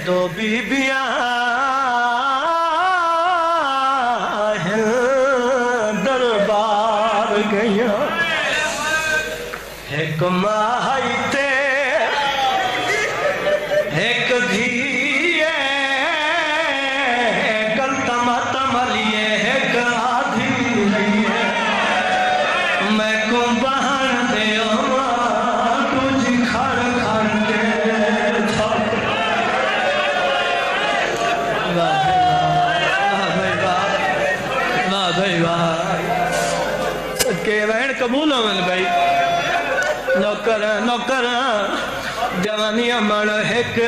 दो बीबियां हैं दरबार गया एक माई ते एक धी कल तमलिए एक आधी लइए मैं को बहन दे तुझ खड़ खड़ के कबूल हो भाई नौकर नौकर जवानी अमल एक